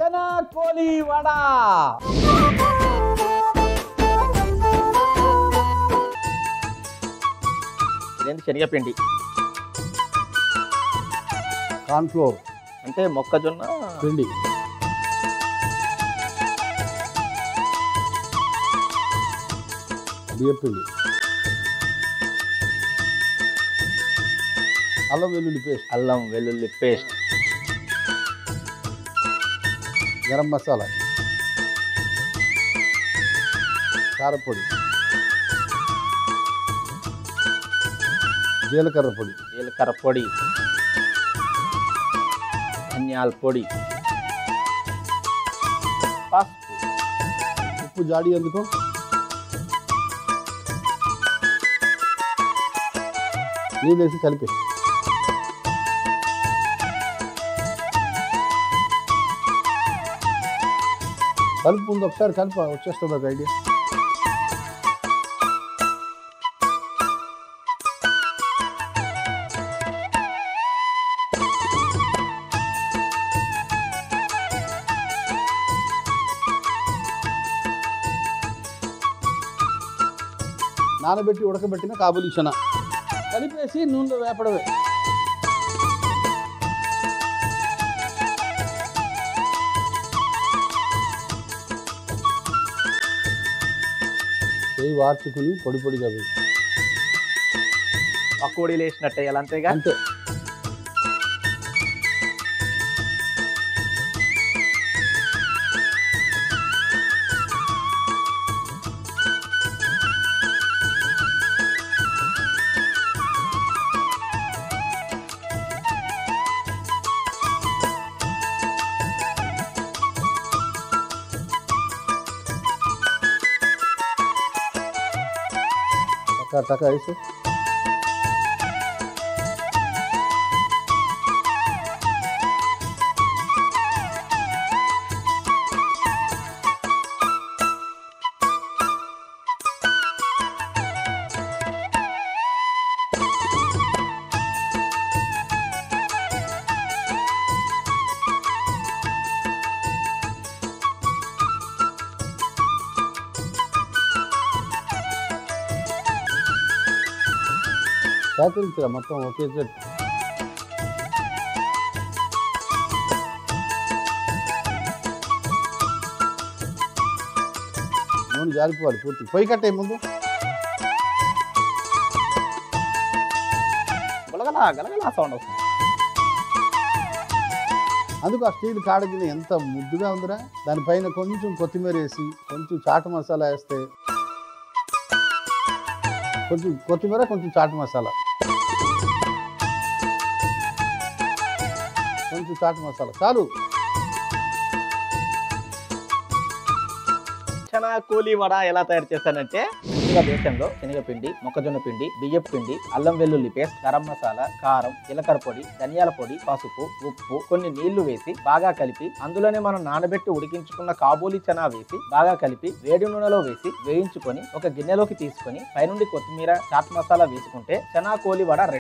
Chana coli vada. ఇదేంటి? శనగపిండి, cornflour అంటే మొక్కజొన్న పిండి, బియ్యపిండి, అల్లం వెల్లుల్లి పేస్ట్, అల్లం వెల్లుల్లి పేస్ట్, గరం మసాలా, కారపొడి, జీలకర్ర పొడి, జీలకర్ర పొడి, ధనియాల పొడి, పసుపు, ఉప్పు జాడి ఎందుకు, నీళ్ళు వేసి కలిపి కలుపు. ముందు ఒకసారి కలిపి వచ్చేస్తుంది ఒక ఐడియా. నానబెట్టి ఉడకబెట్టిన కాబూలి చనా కలిపేసి నూనెలో వేపడమే. చేయి వార్చుకుని పొడి పొడిగా వేసి పకోడీలు వేసినట్టే ఎలా, అంతేగా? అంతే. టకా వేసి సేకరించరా మొత్తం ఒకే చెట్టు. నూనె జారిపోవాలి పూర్తి. పొయ్యి కట్టే ముందు గలగలా గలగలా సౌండ్ వస్తుంది. అందుకు ఆ స్టీల్ కాడగిన ఎంత ముద్దుగా ఉందిరా. దానిపైన కొంచెం కొత్తిమీర వేసి, కొంచెం చాట్ మసాలా వేస్తే, కొంచెం కొత్తిమీర, కొంచెం చాట్ మసాలా, కొంచెం చాట్ మసాలా చాలు. చనా కోలి వడ ఎలా తయారు చేస్తానంటే, ముందుగా దేశంలో శనగపిండి, మొక్కజొన్న పిండి, బియ్యపు పిండి, అల్లం వెల్లుల్లి పేస్ట్, గరం మసాలా, కారం, జీలకర్ర పొడి, ధనియాల పొడి, పసుపు, ఉప్పు, కొన్ని నీళ్లు వేసి బాగా కలిపి, అందులోనే మనం నానబెట్టి ఉడికించుకున్న కాబూలి చనా వేసి బాగా కలిపి వేడి నూనెలో వేసి వేయించుకొని ఒక గిన్నెలోకి తీసుకొని పైనుండి కొత్తిమీర, చాట్ మసాలా వేసుకుంటే చనా కోలి వడ